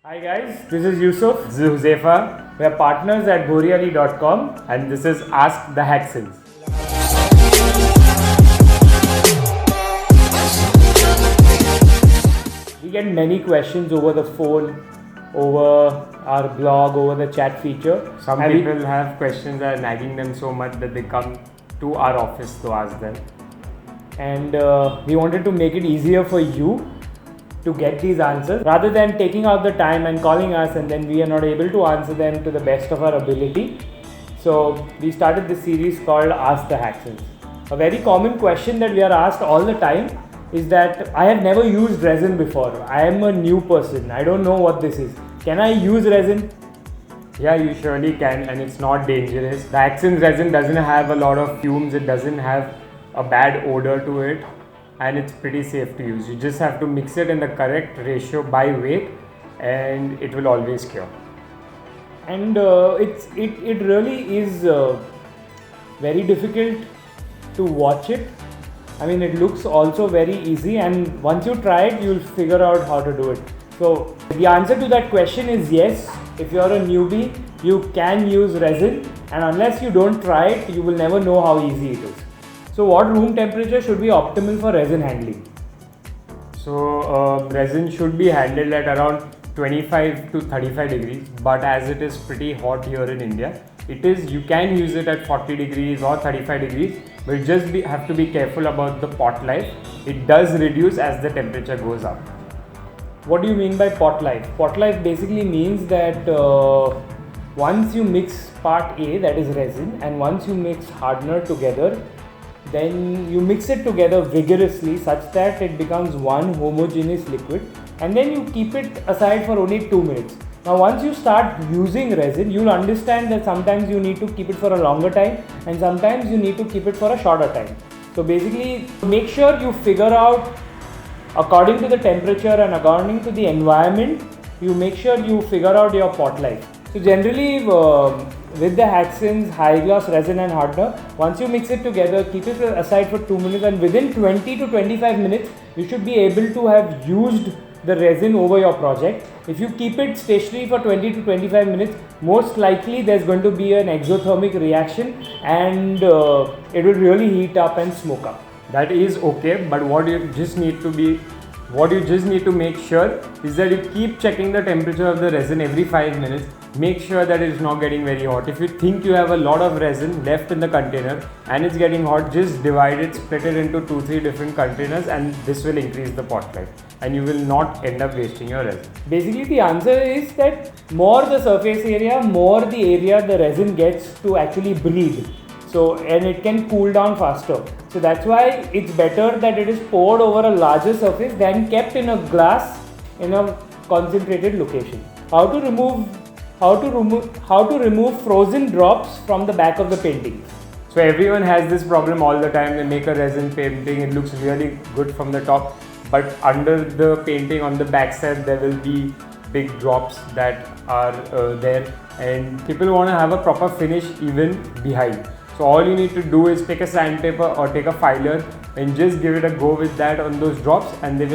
Hi guys, this is Yusuf, this is Huzefa. We are partners at Boreali.com and this is Ask the Haksons. We get many questions over the phone, over our blog, over the chat feature. Some people have questions that are nagging them so much that they come to our office to ask them. And we wanted to make it easier for you to get these answers rather than taking out the time and calling us and then we are not able to answer them to the best of our ability. So we started this series called Ask the Haksons. A very common question that we are asked all the time is that I have never used resin before. I am a new person. I don't know what this is. Can I use resin? Yeah, you surely can, and it's not dangerous. The Haksons resin doesn't have a lot of fumes, it doesn't have a bad odor to it, and it's pretty safe to use. You just have to mix it in the correct ratio by weight and it will always cure. And it really is very difficult to watch it. I mean, it looks also very easy, and once you try it, you'll figure out how to do it. So the answer to that question is yes. If you're a newbie, you can use resin, and unless you don't try it, you will never know how easy it is. So what room temperature should be optimal for resin handling? So resin should be handled at around 25 to 35 degrees, but as it is pretty hot here in India, you can use it at 40 degrees or 35 degrees, but have to be careful about the pot life. It does reduce as the temperature goes up. What do you mean by pot life? Pot life basically means that once you mix part A, that is resin, and once you mix hardener together, then you mix it together vigorously such that it becomes one homogeneous liquid, and then you keep it aside for only 2 minutes. Now once you start using resin, you'll understand that sometimes you need to keep it for a longer time and sometimes you need to keep it for a shorter time. So basically, make sure you figure out according to the temperature and according to the environment, you make sure you figure out your pot life. So generally with the Haksons high gloss resin and hardener, once you mix it together, keep it aside for 2 minutes, and within 20 to 25 minutes you should be able to have used the resin over your project. If you keep it stationary for 20 to 25 minutes, most likely there's going to be an exothermic reaction and it will really heat up and smoke up. That is okay, but what you just need to make sure is that you keep checking the temperature of the resin every 5 minutes. Make sure that it is not getting very hot. If you think you have a lot of resin left in the container and it's getting hot, just divide it, split it into 2-3 different containers, and this will increase the pot life and you will not end up wasting your resin. Basically the answer is that more the surface area, more the area the resin gets to actually breathe. So, and it can cool down faster. So that's why it's better that it is poured over a larger surface than kept in a glass in a concentrated location. How to remove frozen drops from the back of the painting? So everyone has this problem all the time. They make a resin painting, it looks really good from the top, but under the painting on the back side there will be big drops that are there, and people want to have a proper finish even behind. So all you need to do is take a sandpaper or take a filer and just give it a go with that on those drops, and they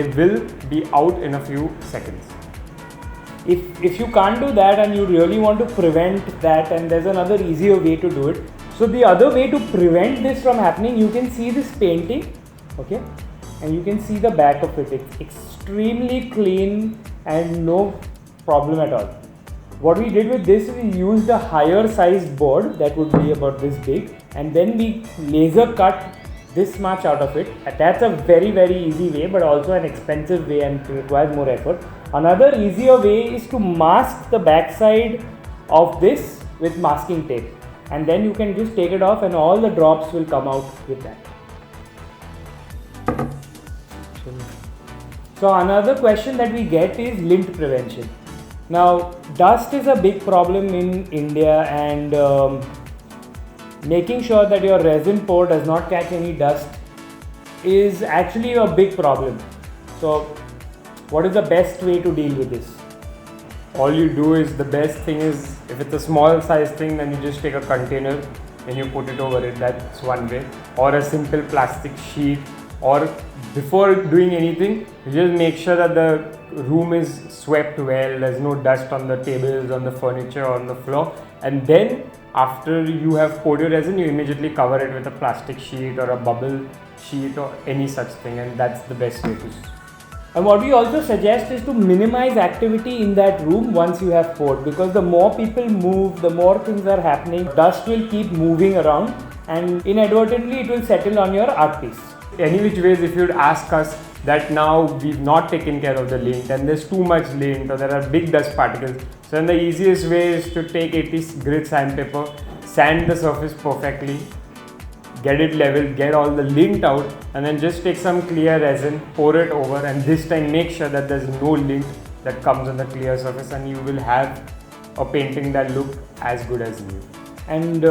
will be out in a few seconds. If you can't do that and you really want to prevent that, and there's another easier way to do it. So the other way to prevent this from happening, you can see this painting, okay, and you can see the back of it. It's extremely clean and no problem at all. What we did with this, we used a higher sized board that would be about this big, and then we laser cut this much out of it. That's a very, very easy way, but also an expensive way and requires more effort. Another easier way is to mask the backside of this with masking tape, and then you can just take it off and all the drops will come out with that. So another question that we get is lint prevention. Now, dust is a big problem in India, and making sure that your resin pour does not catch any dust is actually a big problem. So what is the best way to deal with this? All you do is, the best thing is, if it's a small size thing, then you just take a container and you put it over it. That's one way. Or a simple plastic sheet or before doing anything, you just make sure that the room is swept well, there's no dust on the tables, on the furniture, on the floor, and then after you have poured your resin, you immediately cover it with a plastic sheet or a bubble sheet or any such thing, and that's the best way to. And what we also suggest is to minimize activity in that room once you have poured, because the more people move, the more things are happening, dust will keep moving around and inadvertently it will settle on your art piece. Any which ways, if you'd ask us that now we've not taken care of the lint and there's too much lint or there are big dust particles, so then the easiest way is to take 80 grit sandpaper, sand the surface perfectly, get it level, get all the lint out, and then just take some clear resin, pour it over, and this time make sure that there's no lint that comes on the clear surface, and you will have a painting that looks as good as new. And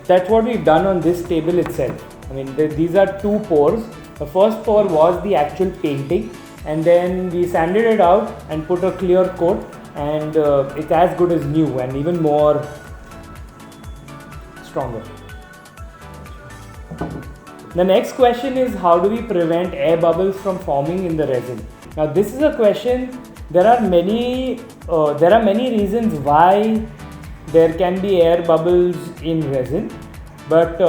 that's what we've done on this table itself. I mean, these are two pours. The first pour was the actual painting, and then we sanded it out and put a clear coat, and it's as good as new and even more stronger. The next question is, how do we prevent air bubbles from forming in the resin? Now this is a question. There are many reasons why there can be air bubbles in resin, but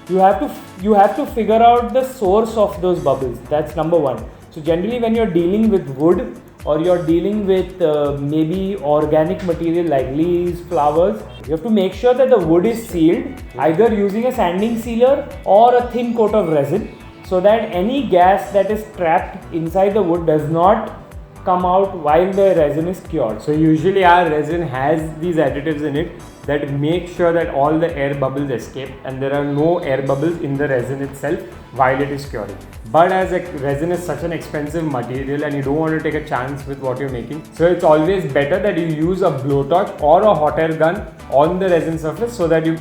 you have to figure out the source of those bubbles. That's number one. So generally when you're dealing with wood or you're dealing with maybe organic material like leaves, flowers, you have to make sure that the wood is sealed either using a sanding sealer or a thin coat of resin, so that any gas that is trapped inside the wood does not come out while the resin is cured. So usually our resin has these additives in it that make sure that all the air bubbles escape and there are no air bubbles in the resin itself while it is curing. But as a resin is such an expensive material and you don't want to take a chance with what you're making, so it's always better that you use a blowtorch or a hot air gun on the resin surface so that you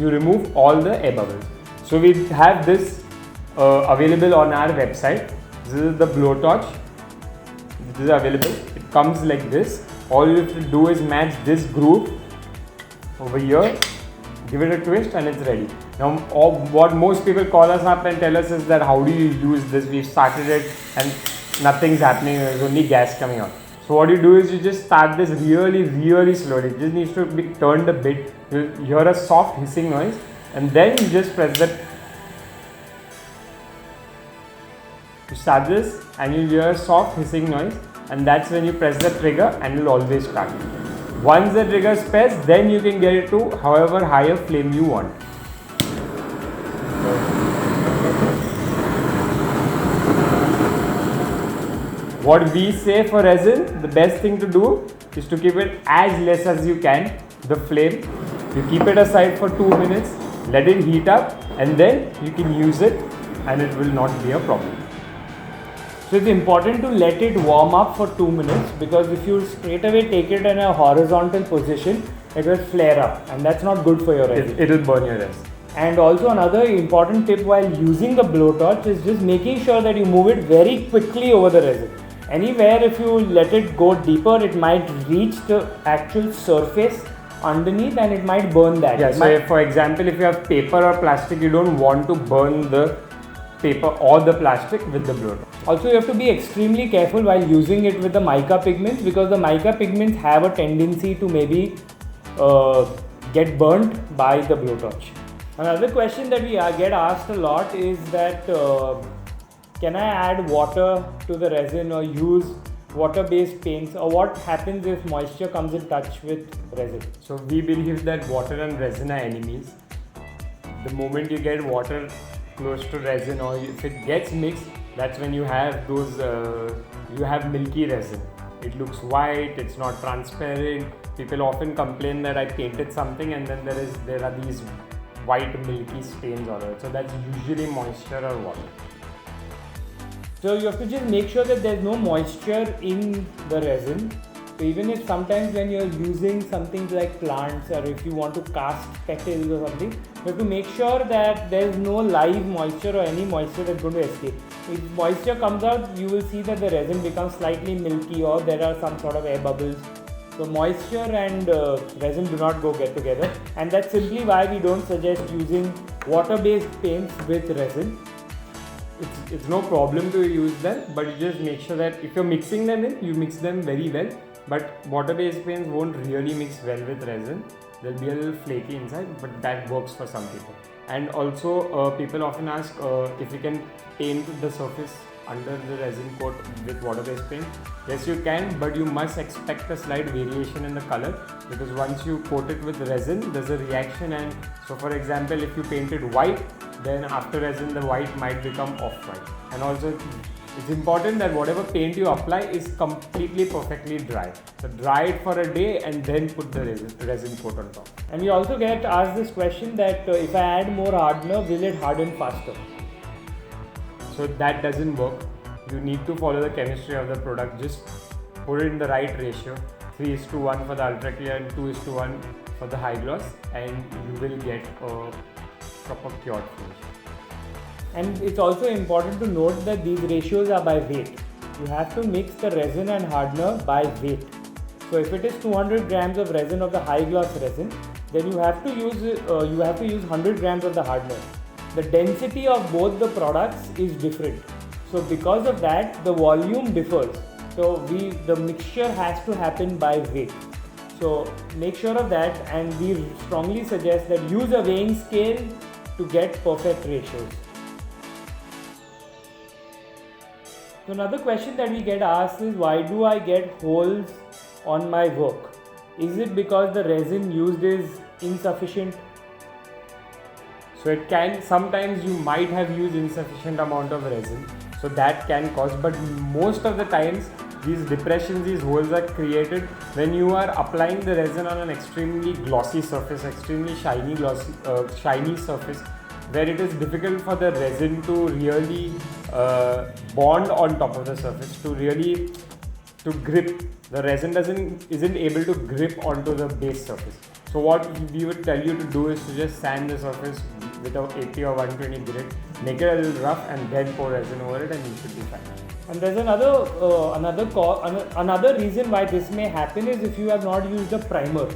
remove all the air bubbles. So we have this available on our website. This is the blowtorch. This is available. It comes like this. All you have to do is match this groove over here, give it a twist, and it's ready. Now what most people call us up and tell us is that how do you use this? We've started it and nothing's happening, there's only gas coming out. So what you do is you just start this really slowly. It just needs to be turned a bit. You'll hear a soft hissing noise, and then you just press that. You start this and you'll hear a soft hissing noise, and that's when you press the trigger and you'll always start. Once the trigger is pressed, then you can get it to however high a flame you want. What we say for resin, the best thing to do is to keep it as less as you can, the flame. You keep it aside for 2 minutes, let it heat up, and then you can use it and it will not be a problem. So it's important to let it warm up for 2 minutes, because if you straight away take it in a horizontal position, it will flare up and that's not good for your resin. It'll burn your resin. And also another important tip while using the blowtorch is just making sure that you move it very quickly over the resin. Anywhere if you let it go deeper, it might reach the actual surface underneath and it might burn that. Yeah, so for example, if you have paper or plastic, you don't want to burn the paper or the plastic with the blowtorch. Also, you have to be extremely careful while using it with the mica pigments, because the mica pigments have a tendency to maybe get burnt by the blowtorch. Another question that we get asked a lot is that can I add water to the resin or use water-based paints, or what happens if moisture comes in touch with resin? So we believe that water and resin are enemies. The moment you get water close to resin, or if it gets mixed, that's when you have those you have milky resin. It looks white, it's not transparent. People often complain that I painted something and then there are these white milky stains on it. So that's usually moisture or water. So you have to just make sure that there's no moisture in the resin. So even if sometimes when you're using something like plants, or if you want to cast petals or something, you have to make sure that there's no live moisture or any moisture that's going to escape. If moisture comes out, you will see that the resin becomes slightly milky or there are some sort of air bubbles. So moisture and resin do not get together, and that's simply why we don't suggest using water-based paints with resin. it's no problem to use them, but you just make sure that if you're mixing them in, you mix them very well. But water-based paints won't really mix well with resin. They'll be a little flaky inside, but that works for some people. And also, people often ask if you can paint the surface under the resin coat with water-based paint. Yes, you can, but you must expect a slight variation in the color, because once you coat it with resin, there's a reaction. And so, for example, if you paint it white, then after resin, the white might become off-white. And also, it's important that whatever paint you apply is completely perfectly dry. So dry it for a day and then put the resin coat on top. And we also get asked this question that if I add more hardener, will it harden faster? So that doesn't work. You need to follow the chemistry of the product. Just put it in the right ratio. 3:1 for the ultra clear and 2:1 for the high gloss, and you will get a proper cured finish. And it's also important to note that these ratios are by weight. You have to mix the resin and hardener by weight. So if it is 200 grams of resin of the high gloss resin, then you have to use 100 grams of the hardener. The density of both the products is different. So because of that, the volume differs. So the mixture has to happen by weight. So make sure of that, and we strongly suggest that use a weighing scale to get perfect ratios. So another question that we get asked is, why do I get holes on my work? Is it because the resin used is insufficient? So it can, sometimes you might have used insufficient amount of resin, so that can cause, but most of the times these depressions, these holes are created when you are applying the resin on an extremely glossy surface, extremely shiny surface, where it is difficult for the resin to really bond on top of the surface, to grip. The resin isn't able to grip onto the base surface. So what we would tell you to do is to just sand the surface with a 80 or 120 grit, make it a little rough, and then pour resin over it, and you should be fine. And there's another reason why this may happen is if you have not used a primer.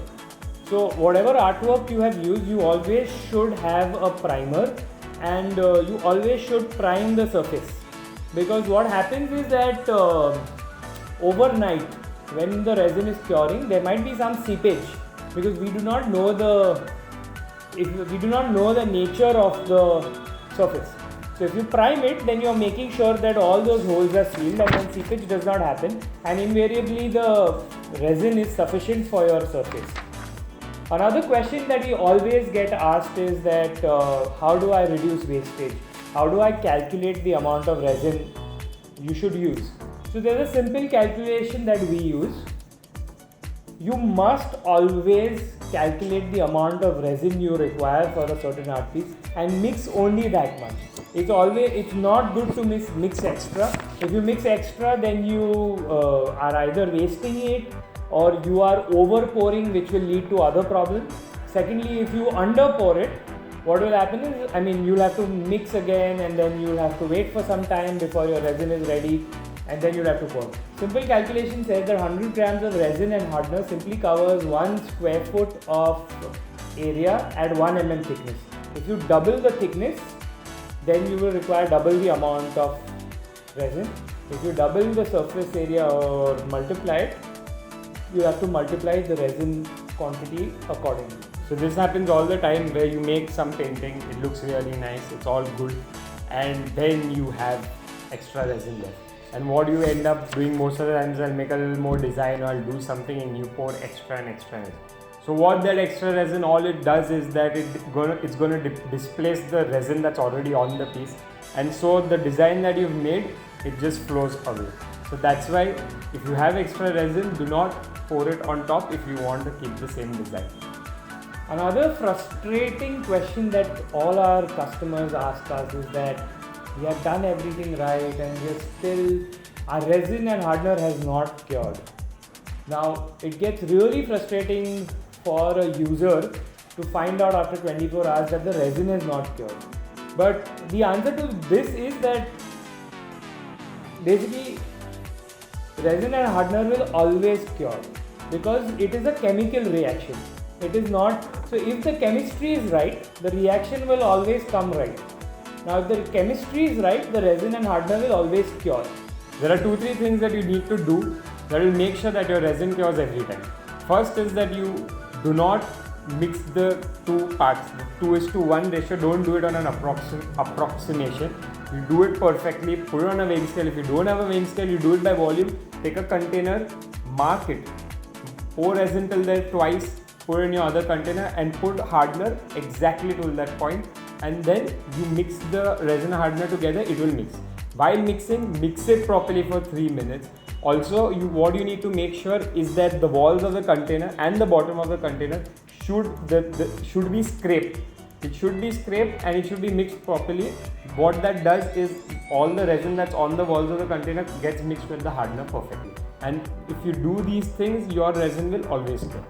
So whatever artwork you have used, you always should have a primer, and you always should prime the surface, because what happens is that overnight when the resin is curing, there might be some seepage, because we do not know the nature of the surface. So if you prime it, then you are making sure that all those holes are sealed and then seepage does not happen, and invariably the resin is sufficient for your surface. Another question that we always get asked is that how do I reduce wastage? How do I calculate the amount of resin you should use? So there's a simple calculation that we use. You must always calculate the amount of resin you require for a certain art piece and mix only that much. It's not good to mix extra. If you mix extra, then you are either wasting it or you are over pouring, which will lead to other problems. Secondly, if you under pour it, what will happen is, you'll have to mix again, and then you'll have to wait for some time before your resin is ready, and then you'll have to pour. Simple calculation says that 100 grams of resin and hardener simply covers 1 square foot of area at 1 mm thickness. If you double the thickness, then you will require double the amount of resin. If you double the surface area or multiply it, you have to multiply the resin quantity accordingly. So this happens all the time, where you make some painting, it looks really nice, it's all good, and then you have extra resin left. And what you end up doing most of the times, I'll make a little more design, or I'll do something, and you pour extra and extra resin. So what that extra resin, all it does is that it's going to displace the resin that's already on the piece, and so the design that you've made, it just flows away. So that's why if you have extra resin, do not pour it on top if you want to keep the same design. Another frustrating question that all our customers ask us is that we have done everything right and our resin and hardener has not cured. Now it gets really frustrating for a user to find out after 24 hours that the resin is not cured. But the answer to this is that basically resin and hardener will always cure, because it is a chemical reaction. It is not, so if the chemistry is right, the reaction will always come right. Now if the chemistry is right, the resin and hardener will always cure. There are 2-3 things that you need to do that will make sure that your resin cures every time. First is that you do not mix the two parts, the 2:1 ratio. Don't do it on an approximation. You do it perfectly, put it on a weighing scale. If you don't have a weighing scale, you do it by volume. Take a container, mark it, pour resin till there twice, put in your other container and put hardener exactly till that point, and then you mix the resin and hardener together, it will mix. While mixing, mix it properly for 3 minutes. Also, what you need to make sure is that the walls of the container and the bottom of the container should be scraped. It should be scraped and it should be mixed properly. What that does is all the resin that's on the walls of the container gets mixed with the hardener perfectly. And if you do these things, your resin will always cure.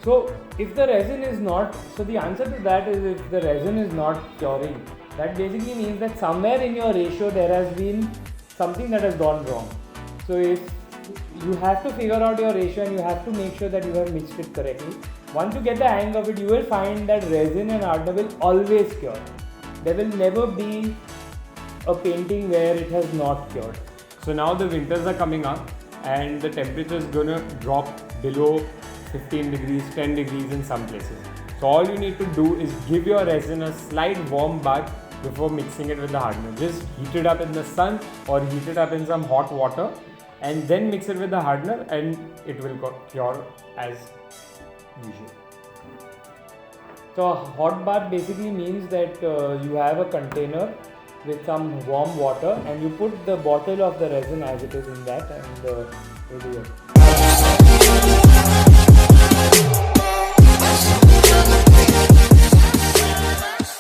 So if the resin is not, so the answer to that is if the resin is not curing, that basically means that somewhere in your ratio there has been something that has gone wrong. So if you have to figure out your ratio and you have to make sure that you have mixed it correctly. Once you get the hang of it, you will find that resin and hardener will always cure. There will never be a painting where it has not cured. So now the winters are coming up and the temperature is going to drop below 15 degrees, 10 degrees in some places. So all you need to do is give your resin a slight warm bath before mixing it with the hardener. Just heat it up in the sun or heat it up in some hot water and then mix it with the hardener and it will cure as usual. So a hot bath basically means that you have a container with some warm water and you put the bottle of the resin as it is in that and you do it.